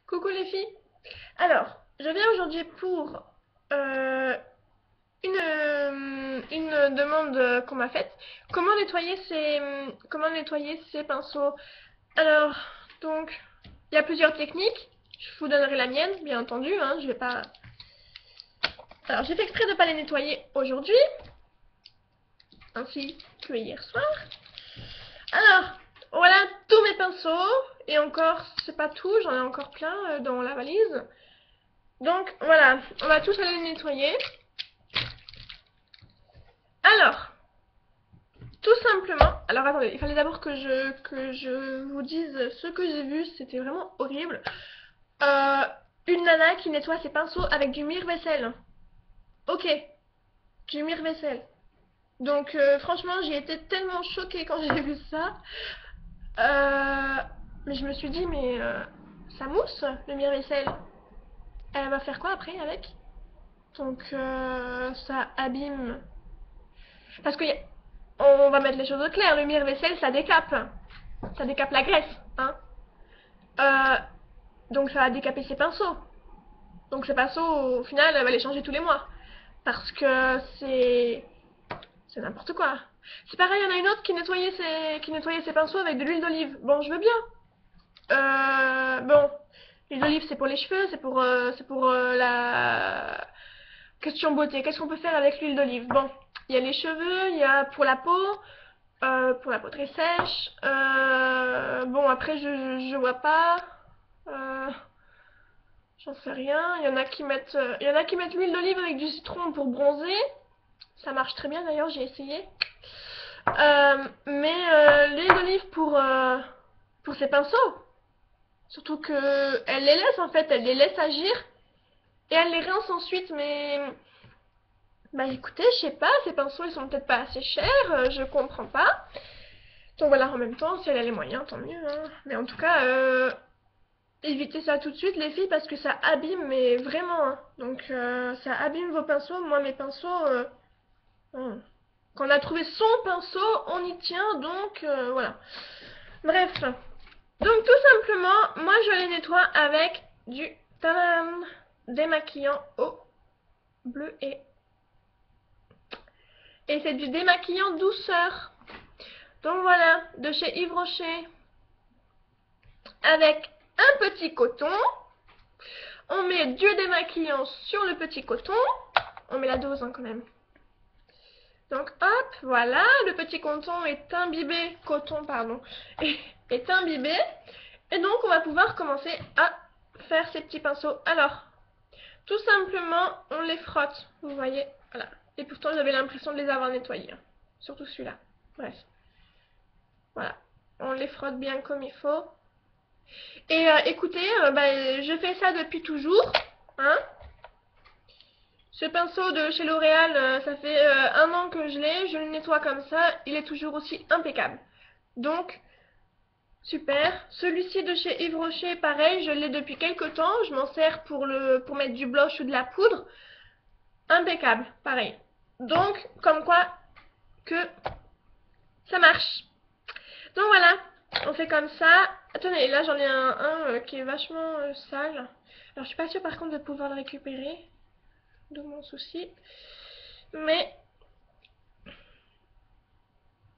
Coucou les filles. Alors, je viens aujourd'hui pour euh, une demande qu'on m'a faite. Comment nettoyer ces pinceaux? Alors, donc, il y a plusieurs techniques. Je vous donnerai la mienne, bien entendu. Hein, je vais pas. Alors, j'ai fait exprès de ne pas les nettoyer aujourd'hui, ainsi que hier soir. Alors, voilà tous mes pinceaux. Et encore, c'est pas tout, j'en ai encore plein dans la valise. Donc voilà, on va tous aller les nettoyer. Alors, tout simplement, alors attendez, il fallait d'abord que je vous dise ce que j'ai vu, c'était vraiment horrible. Euh, une nana qui nettoie ses pinceaux avec du mire-vaisselle. Ok, du mire-vaisselle. Donc franchement, j'ai été tellement choquée quand j'ai vu ça. Mais je me suis dit, mais ça mousse, le mire-vaisselle. Elle va faire quoi après avec? Donc ça abîme. Parce que on va mettre les choses au clair, le mire-vaisselle ça décape. Ça décape la graisse. Hein. Euh, donc ça va décaper ses pinceaux. Donc ses pinceaux, au final, elle va les changer tous les mois. Parce que c'est n'importe quoi. C'est pareil, il y en a une autre qui nettoyait ses pinceaux avec de l'huile d'olive. Bon, je veux bien. Bon, l'huile d'olive c'est pour les cheveux, c'est pour la question beauté. Qu'est-ce qu'on peut faire avec l'huile d'olive? Bon, il y a les cheveux, il y a pour la peau très sèche. Bon, après, je vois pas. Euh, J'en sais rien. Il y en a qui mettent l'huile d'olive avec du citron pour bronzer. Ça marche très bien d'ailleurs, j'ai essayé. Mais l'huile d'olive pour ses pinceaux. Surtout que elle les laisse en fait, elle les laisse agir et elle les rince ensuite. Mais bah écoutez, je sais pas, ces pinceaux ils sont peut-être pas assez chers, je comprends pas. Donc voilà, en même temps, si elle a les moyens, tant mieux. Hein. Mais en tout cas, évitez ça tout de suite, les filles, parce que ça abîme, mais vraiment. Hein. Donc ça abîme vos pinceaux. Moi, mes pinceaux, quand on a trouvé son pinceau, on y tient. Donc voilà. Bref. Donc tout simplement, moi je les nettoie avec du tadam, démaquillant eau bleu et c'est du démaquillant douceur. Donc voilà, de chez Yves Rocher, avec un petit coton. On met du démaquillant sur le petit coton. On met la dose hein, quand même. Donc hop, voilà, le petit coton pardon, est imbibé. Et donc on va pouvoir commencer à faire ces petits pinceaux. Alors, tout simplement, on les frotte, vous voyez, voilà. Et pourtant j'avais l'impression de les avoir nettoyés, hein. Surtout celui-là. Bref, voilà, on les frotte bien comme il faut. Et écoutez, je fais ça depuis toujours, hein. Ce pinceau de chez L'Oréal, ça fait 1 an que je le nettoie comme ça, il est toujours aussi impeccable. Donc, super. Celui-ci de chez Yves Rocher, pareil, je l'ai depuis quelques temps, je m'en sers pour mettre du blush ou de la poudre. Impeccable, pareil. Donc, comme quoi que ça marche. Donc voilà, on fait comme ça. Attendez, là j'en ai un qui est vachement sale. Alors je suis pas sûre par contre de pouvoir le récupérer. D'où mon souci. Mais...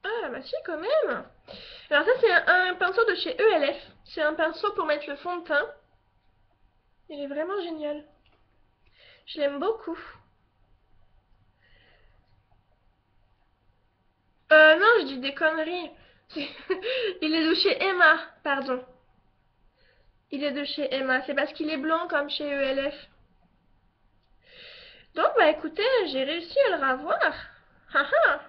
Ah bah si quand même. Alors ça c'est un pinceau de chez ELF. C'est un pinceau pour mettre le fond de teint. Il est vraiment génial. Je l'aime beaucoup. Non, je dis des conneries. Il est de chez Emma, pardon. Il est de chez Emma. C'est parce qu'il est blanc comme chez ELF. Donc, bah écoutez, j'ai réussi à le ravoir. Haha.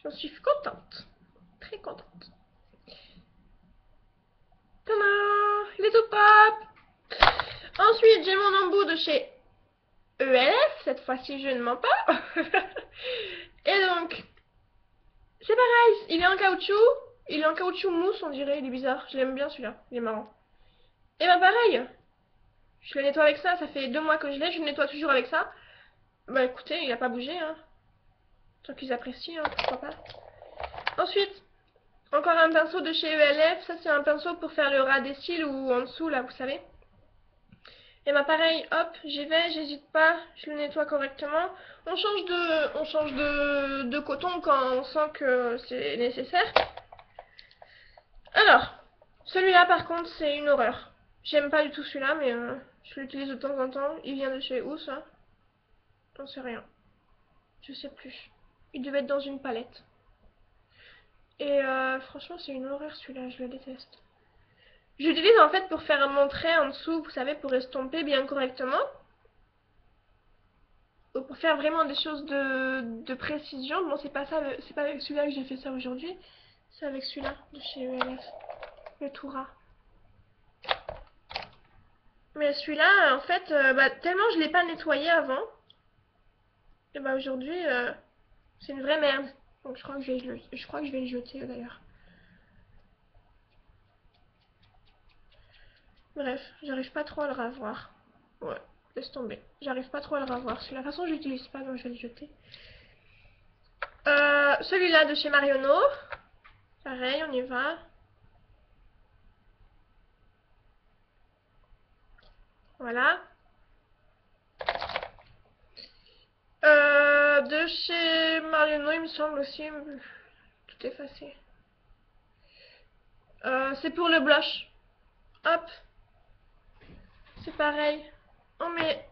J'en suis contente. Très contente. Tadam! Il est tout pop. Ensuite, j'ai mon embout de chez ELF. Cette fois-ci, je ne mens pas. Et donc, c'est pareil. Il est en caoutchouc. Il est en caoutchouc mousse, on dirait. Il est bizarre. Je l'aime bien celui-là. Il est marrant. Et bah pareil. Je le nettoie avec ça. Ça fait 2 mois que je l'ai. Je le nettoie toujours avec ça. Bah écoutez, il a pas bougé. Hein. Tant qu'ils apprécient, hein, pourquoi pas. Ensuite, Encore un pinceau de chez ELF, ça c'est un pinceau pour faire le ras des cils ou en dessous là, vous savez. Et bah pareil, hop, j'y vais, j'hésite pas, je le nettoie correctement. On change de coton quand on sent que c'est nécessaire. Alors, celui-là par contre c'est une horreur. J'aime pas du tout celui-là, mais je l'utilise de temps en temps. Il vient de chez où ça? J'en sais rien. Je sais plus. Il devait être dans une palette. Et franchement c'est une horreur celui-là, je le déteste. J'utilise en fait pour faire mon trait en dessous, vous savez, pour estomper bien correctement. Ou pour faire vraiment des choses de précision. Bon, c'est pas ça, c'est pas avec celui-là que j'ai fait ça aujourd'hui. C'est avec celui-là de chez ELF, le Toura. Mais celui-là, en fait, tellement je l'ai pas nettoyé avant, et bah aujourd'hui, c'est une vraie merde. Donc je crois que je vais le jeter d'ailleurs. Bref, j'arrive pas trop à le ravoir. Ouais, laisse tomber. J'arrive pas trop à le ravoir. De la façon, je l'utilise pas, donc je vais le jeter. Celui-là de chez Marionneau. Pareil, on y va. Voilà. De chez Marionneau, il me semble aussi. Tout effacé. C'est pour le blush. Hop. C'est pareil. Oh mais...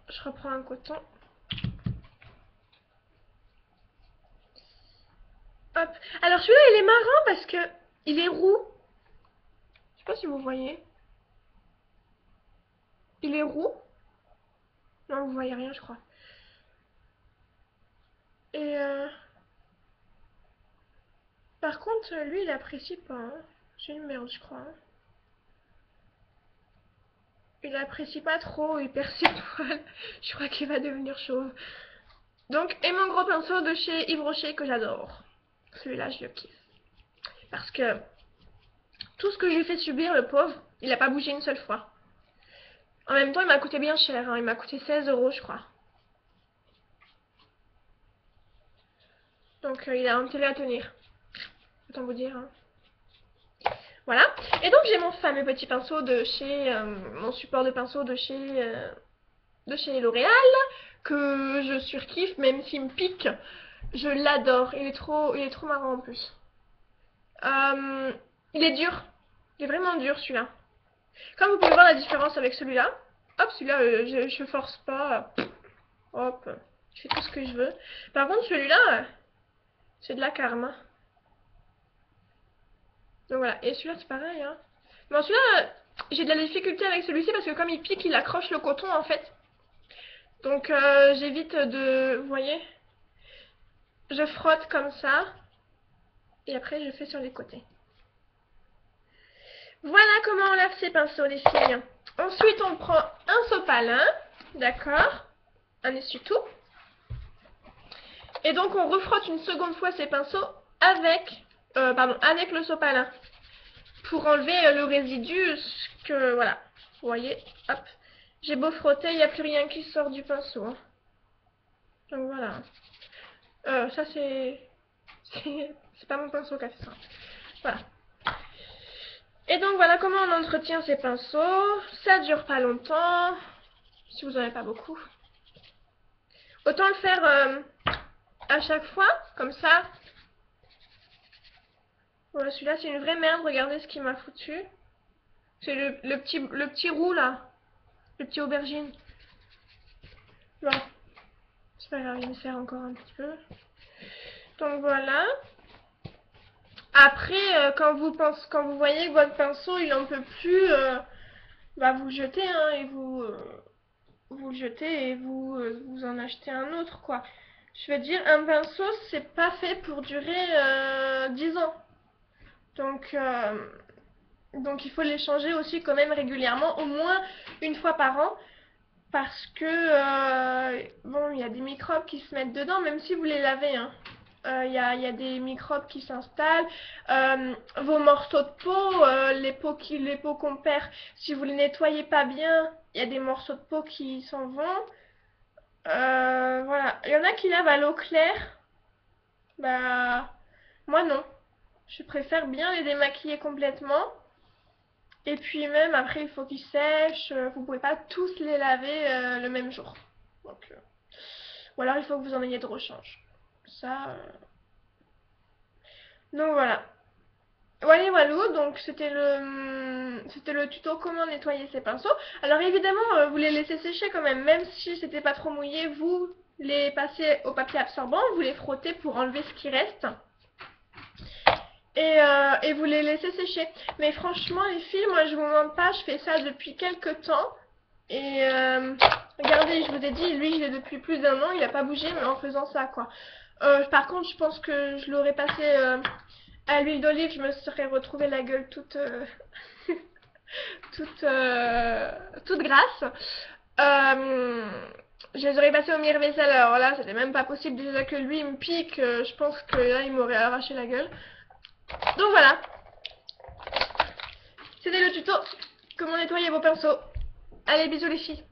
Je reprends un coton. Hop. Alors celui-là, il est marrant parce que il est roux. Je sais pas si vous voyez. Il est roux. Non, vous voyez rien, je crois. Et par contre, lui, il apprécie pas. Hein. C'est une merde, je crois. Hein. Il apprécie pas trop, il perd ses poils. Je crois qu'il va devenir chauve. Donc, et mon gros pinceau de chez Yves Rocher que j'adore. Celui-là, je le kiffe. Parce que tout ce que je lui ai fait subir, le pauvre, il a pas bougé une seule fois. En même temps, il m'a coûté bien cher. Hein. Il m'a coûté 16 €, je crois. Donc, il a intérêt à tenir. Autant vous dire. Hein. Voilà. Et donc, j'ai mon fameux petit pinceau de chez... mon support de pinceau de chez L'Oréal. Que je surkiffe, même s'il me pique. Je l'adore. Il est trop marrant en plus. Il est dur. Il est vraiment dur celui-là. Comme vous pouvez voir la différence avec celui-là. Hop, celui-là, je force pas. Hop, je fais tout ce que je veux. Par contre, celui-là, c'est de la karma. Donc voilà, et celui-là, c'est pareil. Hein. Bon, celui-là, j'ai de la difficulté avec celui-ci parce que comme il pique, il accroche le coton en fait. Donc j'évite de... Vous voyez? Je frotte comme ça. Et après, je fais sur les côtés. Voilà comment on lave ses pinceaux, les filles. Ensuite, on prend un sopalin. D'accord? Un essuie-tout. Et donc, on refrotte une seconde fois ces pinceaux avec le sopalin. Pour enlever le résidu que... Voilà. Vous voyez? Hop. J'ai beau frotter, il n'y a plus rien qui sort du pinceau. Hein. Donc, voilà. Ça, c'est pas mon pinceau qui a fait ça. Voilà. Et donc voilà comment on entretient ces pinceaux. Ça dure pas longtemps, si vous n'en avez pas beaucoup. Autant le faire à chaque fois, comme ça. Voilà, celui-là c'est une vraie merde, regardez ce qu'il m'a foutu. C'est le petit roux là, le petit aubergine. Bon, c'est pas grave, il me sert encore un petit peu. Donc voilà. Après, quand vous voyez que votre pinceau il en peut plus, vous le jetez hein, et vous le jetez et vous en achetez un autre quoi. Je veux dire, un pinceau c'est pas fait pour durer 10 ans. Donc il faut les changer aussi quand même régulièrement, au moins une fois par an. Parce que, bon, il y a des microbes qui se mettent dedans, même si vous les lavez, hein. Il y a des microbes qui s'installent. Vos morceaux de peau, les peaux qu'on perd, si vous les nettoyez pas bien, il y a des morceaux de peau qui s'en vont. Voilà. Il y en a qui lavent à l'eau claire. Bah, moi non. Je préfère bien les démaquiller complètement. Et puis même après il faut qu'ils sèchent. Vous pouvez pas tous les laver le même jour. Donc, ou alors il faut que vous en ayez de rechange. Ça. Donc voilà. Voilà, voilà, donc c'était le tuto comment nettoyer ses pinceaux. Alors évidemment, vous les laissez sécher quand même si c'était pas trop mouillé, vous les passez au papier absorbant, vous les frottez pour enlever ce qui reste. Et vous les laissez sécher. Mais franchement les filles, moi je vous mens pas, je fais ça depuis quelques temps. Et regardez, je vous ai dit, lui je l'ai depuis plus d'1 an, il a pas bougé mais en faisant ça quoi. Par contre je pense que je l'aurais passé à l'huile d'olive, je me serais retrouvée la gueule toute toute grasse. Je les aurais passées au mire-vaisselle, alors là c'était même pas possible, déjà que lui il me pique, je pense que là il m'aurait arraché la gueule. Donc voilà, c'était le tuto comment nettoyer vos pinceaux. Allez, bisous les filles.